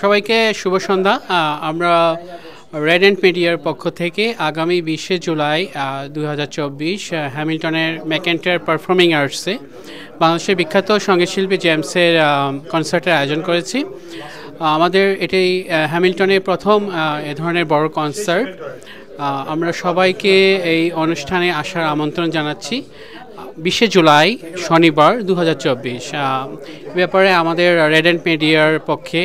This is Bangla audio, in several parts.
সবাইকে শুভ সন্ধ্যা। আমরা রেড অ্যান্ড মিডিয়ার পক্ষ থেকে আগামী 20 জুলাই 2024 হ্যামিল্টনের ম্যাকেন্টায়ার পারফর্মিং আর্টসে বাংলাদেশের বিখ্যাত সঙ্গীতশিল্পী জেমসের কনসার্টের আয়োজন করেছি। আমাদের এটাই হ্যামিল্টনের প্রথম এ ধরনের বড় কনসার্ট। আমরা সবাইকে এই অনুষ্ঠানে আসার আমন্ত্রণ জানাচ্ছি। 20 জুলাই শনিবার 2024 ব্যাপারে আমাদের রেড অ্যান্ড মিডিয়ার পক্ষে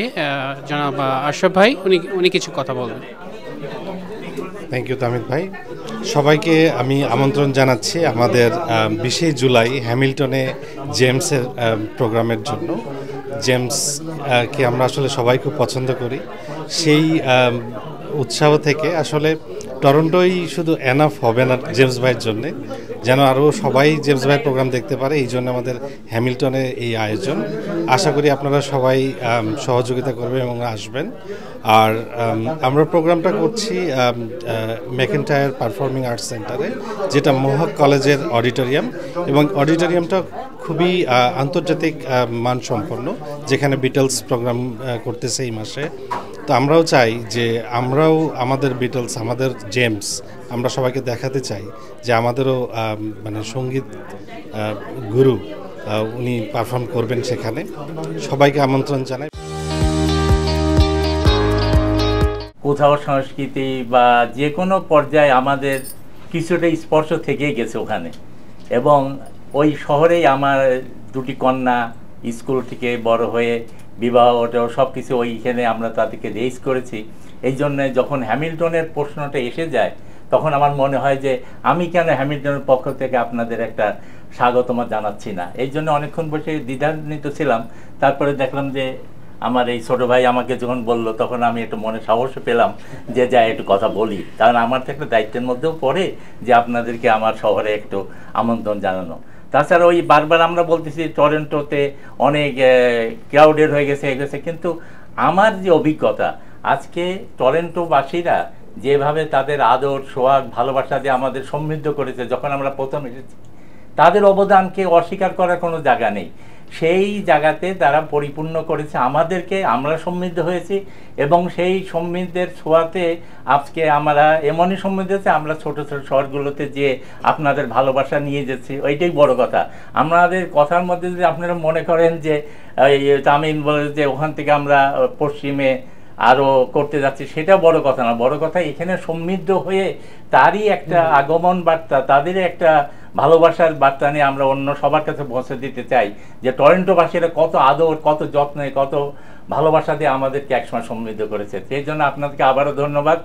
জনাব আশরাফ ভাই উনি কিছু কথা বলবেন। থ্যাংক ইউ তামিদ ভাই। সবাইকে আমি আমন্ত্রণ জানাচ্ছি আমাদের 20 জুলাই হ্যামিল্টনে জেমসের প্রোগ্রামের জন্য। জেমসকে আমরা আসলে সবাই খুব পছন্দ করি। সেই উৎসাহ থেকে আসলে টরন্টোই শুধু এনাফ হবে না জেমস ভাইয়ের জন্যে, যেন আরও সবাই জেমস ভাইয়ের প্রোগ্রাম দেখতে পারে, এই জন্য আমাদের হ্যামিল্টনে এই আয়োজন। আশা করি আপনারা সবাই সহযোগিতা করবেন এবং আসবেন। আর আমরা প্রোগ্রামটা করছি ম্যাকেন্টায়ার পারফর্মিং আর্টস সেন্টারে, যেটা মোহাক কলেজের অডিটোরিয়াম, এবং অডিটোরিয়ামটা খুবই আন্তর্জাতিক মানসম্পন্ন, যেখানে বিটলস প্রোগ্রাম করতেছে এই মাসে। তো আমরাও চাই যে আমরাও আমাদের বিটলস, আমাদের জেমস, আমরা সবাইকে দেখাতে চাই যে আমাদেরও মানে সঙ্গীত গুরু উনি পারফর্ম করবেন সেখানে। সবাইকে আমন্ত্রণ জানাই। কোথাও সংস্কৃতি বা যে কোনো পর্যায়ে আমাদের কিছুটা স্পর্শ থেকেই গেছে ওখানে, এবং ওই শহরেই আমার দুটি কন্যা স্কুল থেকে বড় হয়ে বিবাহ সব কিছু ওইখানে আমরা তাদেরকে রেজ করেছি। এই জন্যে যখন হ্যামিল্টনের প্রশ্নটা এসে যায় তখন আমার মনে হয় যে আমি কেন হ্যামিল্টনের পক্ষ থেকে আপনাদের একটা স্বাগতম জানাচ্ছি না। এই জন্য অনেকক্ষণ বসে দ্বিধান্বিত ছিলাম। তারপরে দেখলাম যে আমার এই ছোটো ভাই আমাকে যখন বললো তখন আমি একটু মনে সাহস পেলাম যে যাই একটু কথা বলি, কারণ আমার তো একটা দায়িত্বের মধ্যেও পড়ে যে আপনাদেরকে আমার শহরে একটু আমন্ত্রণ জানানো। তাছাড়া ওই বারবার আমরা বলতেছি টরন্টোতে অনেক ক্রাউডেড হয়ে গেছে, কিন্তু আমার যে অভিজ্ঞতা আজকে টরন্টোবাসীরা যেভাবে তাদের আদর সোহাগ ভালোবাসা দিয়ে আমাদের সমৃদ্ধ করেছে যখন আমরা প্রথম এসেছি, তাদের অবদানকে অস্বীকার করার কোনো জায়গা নেই। সেই জায়গাতে তারা পরিপূর্ণ করেছে আমাদেরকে, আমরা সমৃদ্ধ হয়েছি, এবং সেই সমৃদ্ধের ছোঁয়াতে আজকে আমরা এমনই সমৃদ্ধ হয়েছে আমরা ছোটো ছোটো শহরগুলোতে যে আপনাদের ভালোবাসা নিয়ে যাচ্ছি, ওইটাই বড় কথা। আমাদের কথার মধ্যে যদি আপনারা মনে করেন যে তামিম বলে যে ওখান থেকে আমরা পশ্চিমে আরও করতে যাচ্ছি, সেটা বড় কথা না। বড় কথা এখানে সমৃদ্ধ হয়ে তারই একটা আগমন বার্তা, তাদেরই একটা ভালোবাসার বার্তা নিয়ে আমরা অন্য সবার কাছে পৌঁছে দিতে চাই যে টরন্টোবাসীরা কত আদর, কত যত্নে, কত ভালোবাসা দিয়ে আমাদেরকে একসময় সমৃদ্ধ করেছে। সেই জন্য আপনাদেরকে আবারও ধন্যবাদ।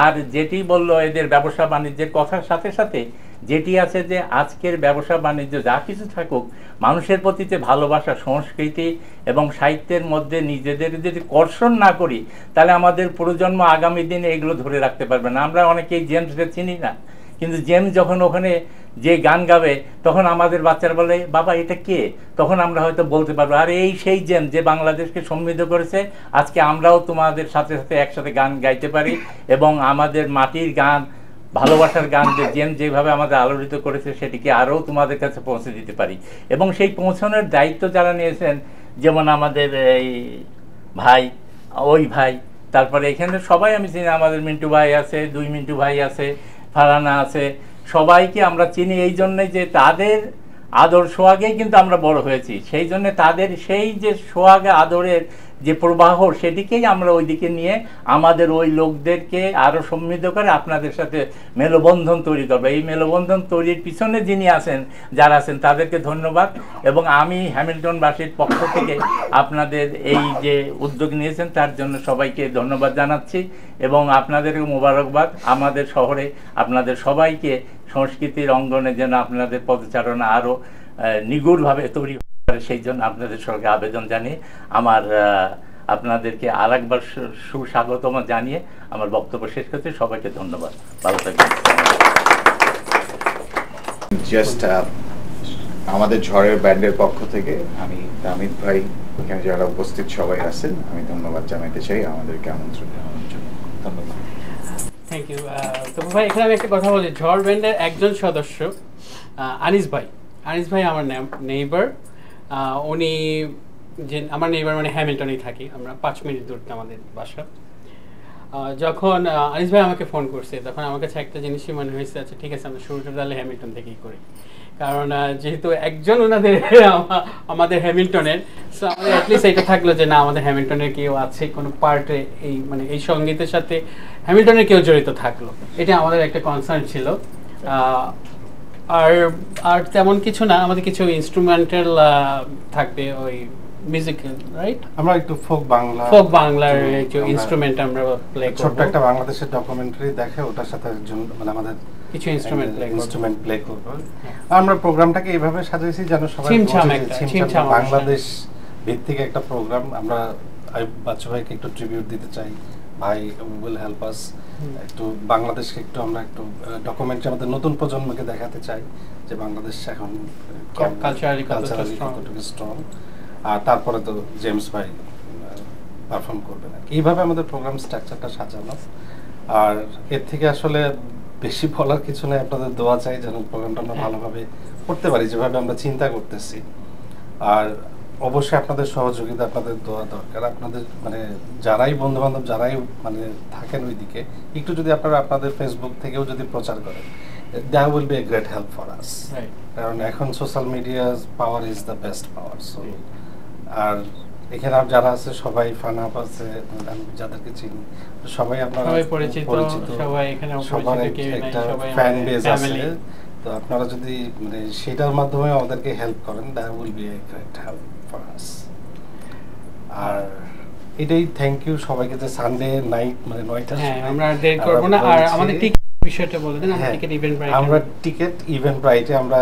আর যেটি বললো এদের ব্যবসা বাণিজ্যের কথার সাথে সাথে যেটি আছে যে আজকের ব্যবসা বাণিজ্য যা কিছু থাকুক, মানুষের প্রতি যে ভালোবাসা, সংস্কৃতি এবং সাহিত্যের মধ্যে নিজেদের যদি কর্ষণ না করি তাহলে আমাদের প্রজন্ম আগামী দিনে এগুলো ধরে রাখতে পারবে না। আমরা অনেকেই জেমসকে চিনি না, কিন্তু জেমস যখন ওখানে যে গান গাবে তখন আমাদের বাচ্চারা বলে বাবা এটা কে, তখন আমরা হয়তো বলতে পারবো আর এই সেই জেমস যে বাংলাদেশকে সমৃদ্ধ করেছে। আজকে আমরাও তোমাদের সাথে সাথে একসাথে গান গাইতে পারি এবং আমাদের মাটির গান, ভালোবাসার গান যে জেমস যেভাবে আমাদের আলোড়িত করেছে সেটিকে আরও তোমাদের কাছে পৌঁছে দিতে পারি। এবং সেই পৌঁছানোর দায়িত্ব যারা নিয়েছেন, যেমন আমাদের এই ভাই, ওই ভাই, তারপরে এখানে সবাই আমি চিনি, আমাদের মিন্টু ভাই আছে, দুই মিন্টু ভাই আছে, ফারহানা আছে, সবাইকে আমরা চিনি এই জন্যে যে তাদের আদর সোহাগেই কিন্তু আমরা বড় হয়েছি। সেই জন্য তাদের সেই যে সোহাগে আদরের যে প্রবাহ সেটিকেই আমরা ওই দিকে নিয়ে আমাদের ওই লোকদেরকে আরও সমৃদ্ধ করে আপনাদের সাথে মেলবন্ধন তৈরি করবে। এই মেলবন্ধন তৈরির পিছনে যিনি আছেন, যারা আছেন, তাদেরকে ধন্যবাদ। এবং আমি হ্যামিল্টনবাসীর পক্ষ থেকে আপনাদের এই যে উদ্যোগ নিয়েছেন তার জন্য সবাইকে ধন্যবাদ জানাচ্ছি এবং আপনাদেরকে মোবারকবাদ। আমাদের শহরে আপনাদের সবাইকে সংস্কৃতির অঙ্গনে যেন আপনাদের পদচারণা আরও নিগুড়ভাবে তৈরি সেই জন্য আপনাদের সঙ্গে আবেদন জানিয়ে আমার আপনাদেরকে আরেকবার সুস্বাগতম জানিয়ে আমার বক্তব্য শেষ করছি। সবাইকে ধন্যবাদ, ভালো থাকবেন। জাস্ট আমাদের ঝড়ের ব্যান্ডের পক্ষ থেকে আমি তামিদ ভাই, এখানে যারা উপস্থিত সবাই আছেন, আমি ধন্যবাদ জানাতে চাই আমাদেরকে আমন্ত্রণ জানানোর জন্য। ধন্যবাদ। Thank you. তো ভাই এখানে আমি একটা কথা বলি, ঝড় ব্যান্ডের একজন সদস্য আনিস ভাই আমার নেইবার, উনি যে আমার নেইবার মানে হ্যামিল্টনেই থাকি, আমরা 5 মিনিট দূরত্বে আমাদের বাসা। যখন আনিস ভাই আমাকে ফোন করছে তখন আমার কাছে একটা জিনিসই মনে হয়েছে, আচ্ছা ঠিক আছে আমরা শুরুটা তাহলে হ্যামিল্টন থেকেই করি, কারণ যেহেতু একজন ওনাদের আমাদের হ্যামিল্টনের, সো আমাদের অ্যাটলিস্ট এটা থাকলো যে না আমাদের হ্যামিল্টনের কেউ আছে কোনো পার্টে, এই মানে এই সঙ্গীতের সাথে হ্যামিল্টনের কেউ জড়িত থাকলো, এটা আমাদের একটা কনসার্ন ছিল। আর আর তেমন কিছু না, আমাদের কিছু ইনস্ট্রুমেন্টাল থাকবে, ওই মিউজিক্যাল, রাইট? আমরা একটু ফোক বাংলার কিছু ইনস্ট্রুমেন্ট আমরা প্লে করব, ছোট্ট একটা বাংলাদেশের ডকুমেন্টারি দেখে ওটার সাথে একজন মানে আমাদের কিছু ইনস্ট্রুমেন্ট প্লে করব। আমরা প্রোগ্রামটাকে এইভাবে সাজিয়েছি যেন সবাই বাংলাদেশ ভিত্তিক একটা প্রোগ্রাম। আমরা বাচ্চা ভাইকে একটু ট্রিবিউট দিতে চাই, ভাই উইল হেল্প আস, একটু বাংলাদেশকে একটু আমরা একটু ডকুমেন্টারি আমাদের নতুন প্রজন্মকে দেখাতে চাই যে বাংলাদেশ এখন কালচারালি কতটুকু স্ট্রং। আর তারপরে তো জেমস ভাই পারফর্ম করবেন। এইভাবে আমাদের প্রোগ্রাম স্ট্রাকচারটা সাজানো। আর এর থেকে আসলে বেশি বলার কিছু নেই, আপনাদের দোয়া চাই যেন প্রোগ্রামটা আমরা ভালোভাবে করতে পারি যেভাবে আমরা চিন্তা করতেছি। আর অবশ্যই আপনাদের সহযোগিতা, আপনাদের দোয়া দরকার। আপনাদের মানে যারাই বন্ধু বান্ধব যারাই মানে থাকেন ওইদিকে একটু যদি আপনারা আপনাদের ফেসবুক থেকেও যদি প্রচার করেন, that will be a great help for us. কারণ এখন সোশ্যাল মিডিয়ার power is the best power. So আর এখানে যারা আছে সবাই ফানাপ আছে, আমি যাদেরকে চিনি সবাই আপনারা পরিচিত, সবাই এখানে সবার একটা ফ্যান বেজ আছে। তো আপনারা যদি মানে সেটার মাধ্যমে আমাদেরকে হেল্প করেন, that will be a great help for us. আর এটাই থ্যাংক ইউ সবাইকে যে সানডে নাইট মানে 9টার সময় আমরা দেরি করব না। আর আমাদের টিকেট বিষয়টা বলে দেন, আমরা টিকেট ইভেন্ট ব্রাইটে আমরা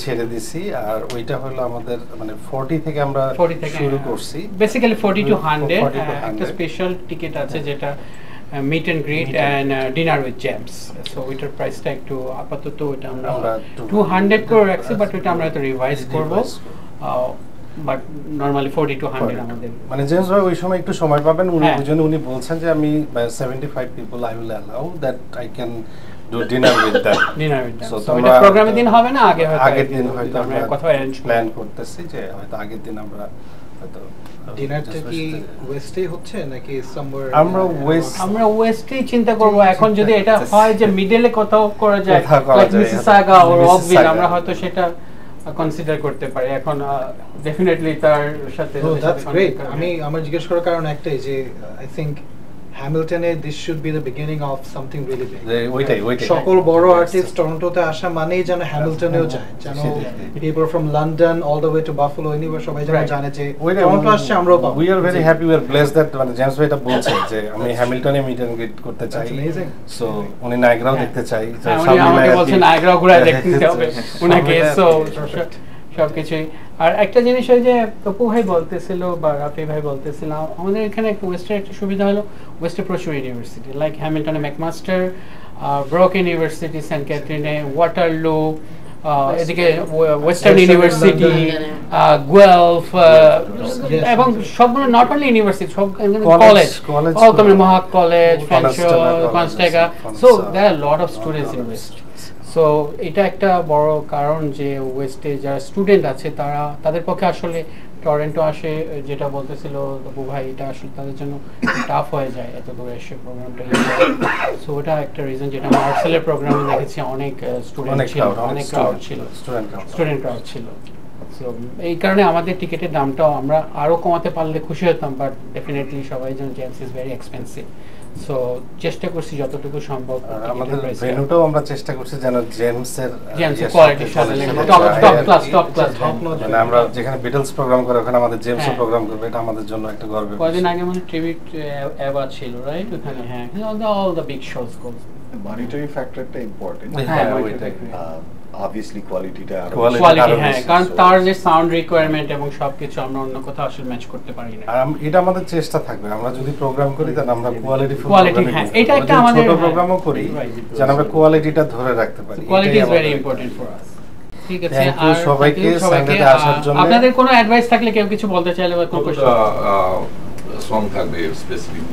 ছেড়ে দিছি। আর ওইটা হলো আমাদের মানে 40 থেকে আমরা শুরু করছি, বেসিক্যালি 40 to 100 একটা স্পেশাল টিকেট আছে যেটা meet and greet and dinner with James. So ওইটার প্রাইসটা একটু আপাতত ওটা আমরা 200 করে রাখছি, বাট ওটা আমরা একটু রিভাইজ করব। বাট নরমালি 40 to 100 আমাদের মানে জেমস ভাই ওই সময় একটু সময় পাবেন, উনি বলছেন যে আমি 75 people I will allow that I can do dinner with them. So এটা প্রোগ্রামের দিন হবে না, আগের দিন হয়তো আমরা কথা প্ল্যান করতেছি যে হয়তো আগের দিন আমরা হয়তো ডিনারটা কি ওয়েস্টে হচ্ছে নাকি সামওয়্যার? আমরা ওয়েস্টেই চিন্তা করব। এখন যদি এটা হয় যে মিডলে কোথাও করা যায় লাইক মিসিসাগা অর অকভিল, আমরা হয়তো সেটা কনসিডার করতে পারি। এখন ডেফিনেটলি তার সাথে আমি আমার জিজ্ঞেস করার কারণ একটাই যে আই থিংক হ্যামিল্টনে this should be the beginning of something really big. ওইটাই সকল বড় আর্টিস্ট টরন্টোতে আসা মানেই যেন হ্যামিল্টনেও যায়, যেন people from London all the way to buffalo anywhere সবাই যেন জানে যে টরন্টো আসছে আমরাও পাবো। We are very happy, we are blessed that মানে জেমস ভাই এটা বলছে যে আমি হ্যামিল্টনে মিট এন্ড গ্রিট করতে চাই। সো উনি নায়াগ্রাও দেখতে চাই, উনি আমাকে বলছেন নায়াগ্রা ঘুরে দেখতে হবে উনাকে। সো সবকিছুই। আর একটা জিনিস ওই যে তপু ভাই বলতেছিল বা রাফি ভাই বলতেছিল, আমাদের এখানে ওয়েস্টের একটা সুবিধা হলো ওয়েস্টে প্রচুর ইউনিভার্সিটি, লাইক হ্যামিল্টনে ম্যাকমাস্টার, ব্রক ইউনিভার্সিটি, সেন্ট ক্যাথরিনে, ওয়াটারলু, এদিকে ওয়েস্টার্ন ইউনিভার্সিটি, গুয়েলফ, এবং সবগুলো নট অনলি ইউনিভার্সিটি, সব college, Mohawk College, Conestoga. So there are lot of students in west. সো এটা একটা বড় কারণ যে ওয়েস্টে যারা স্টুডেন্ট আছে তাদের পক্ষে আসলে টরন্টো আসে, যেটা বলতেছিল তপু ভাই, এটা আসলে তাদের জন্য টাফ হয়ে যায় এত দূরে এসে প্রোগ্রামটা। সো ওটা একটা রিজন, যেটা মার্সেলের প্রোগ্রামে দেখেছি অনেক স্টুডেন্ট ছিল, অনেক ক্রাউড ছিল, স্টুডেন্ট ক্রাউড ছিল। সো এই কারণে আমাদের টিকেটের দামটাও আমরা আরও কমাতে পারলে খুশি হতাম, বাট ডেফিনেটলি সবাই যেন James is very expensive. So চেষ্টা করছি যতটুকু সম্ভব, আমাদের ভেন্যুটাও আমরা চেষ্টা করছি যেন জেমসের কোয়ালিটির সাথে টপ ক্লাস মানে আমরা যেখানে বিটলস প্রোগ্রাম করে ওখানে আমাদের জেমসও প্রোগ্রাম করবে, এটা আমাদের জন্য একটা গর্বের। কয়েকদিন আগে মানে ট্রিবিউট এভা ছিল, রাইট? ওখানে হ্যাঁ, all the big shows goes. Monitoring ফ্যাক্টরটা ইম্পর্টেন্ট। হ্যাঁ, ওইটাই obviously quality হ্যাঁ, কারণ তার যে সাউন্ড রিকোয়ারমেন্ট এবং সবকিছু আমরা অন্য কোথাও আসলে ম্যাচ করতে পারি না। এটা আমাদের চেষ্টা থাকবে, আমরা যদি প্রোগ্রাম করি তাহলে আমরা কোয়ালিটি হ্যাঁ, এটা একটা আমাদের ছোট প্রোগ্রামও করি যেন আমরা কোয়ালিটিটা ধরে রাখতে পারি। Quality is very important for us. ঠিক আছে, আর সবাইকে সানডেতে আসার জন্য আপনাদের কোনো অ্যাডভাইস থাকলে, কেউ কিছু বলতে চাইলে বা কোনো কোশ্চেন সং থাকবে স্পেসিফিক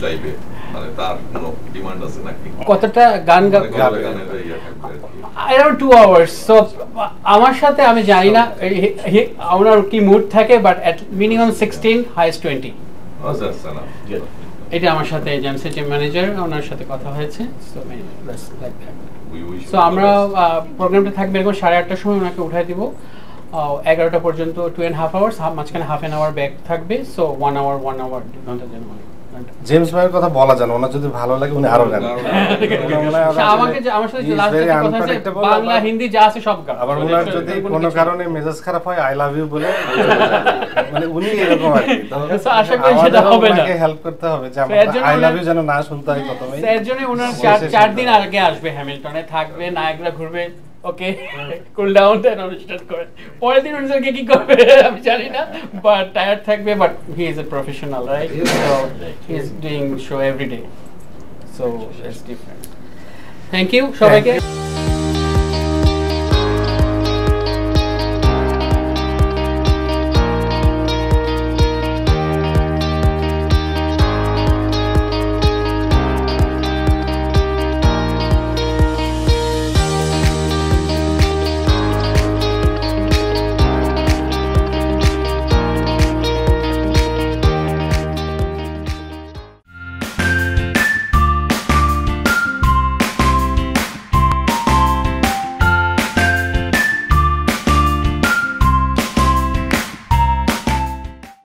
লাইভে মানে তার কোনো ডিমান্ড আছে নাকি কতটা গান around 2 hours so আমার সাথে আমি জানি না ওনার কি মুড থাকে বাট at minimum 16 highest 20 এটা আমার সাথে জেমসের টিম ম্যানেজার ওনার সাথে কথা হয়েছে সো লাইক দ্যাট সো আমরা প্রোগ্রামটা থাকবে এরকম 8:30টার সময় ওনাকে উঠাই দিব 11টা পর্যন্ত 2.5 hours মাঝখানে হাফ অ্যান আওয়ার ব্যাক থাকবে সো 1 hour 2 ঘন্টা যেন জেমস ভাইয়ের কথা বলা জানো ওনার যদি ভালো লাগে উনি আরো গান আমাকে আমার সাথে লাস্ট কথা আছে বাংলা হিন্দি যা আছে সব গান আবার ওনার যদি কোনো কারণে মেজাজ খারাপ হয় আই লাভ ইউ বলে মানে উনি এরকম আর কি তো আশা করি সেটা হবে না আমাকে হেল্প করতে হবে যে আমরা আই লাভ ইউ যেন না শুনতে হয় প্রথমে এর জন্য ওনার 4 দিন আগে আসবে হ্যামিল্টনে থাকবে নায়াগ্রা ঘুরবে ওকে কুল ডাউন দেন অনুষ্ঠান করে পরের দিন অনুষ্ঠান কি করবে আমি জানি না বাট টায়ার্ড থাকবে but he is a professional right so he is doing show every day so it's different thank you সবাইকে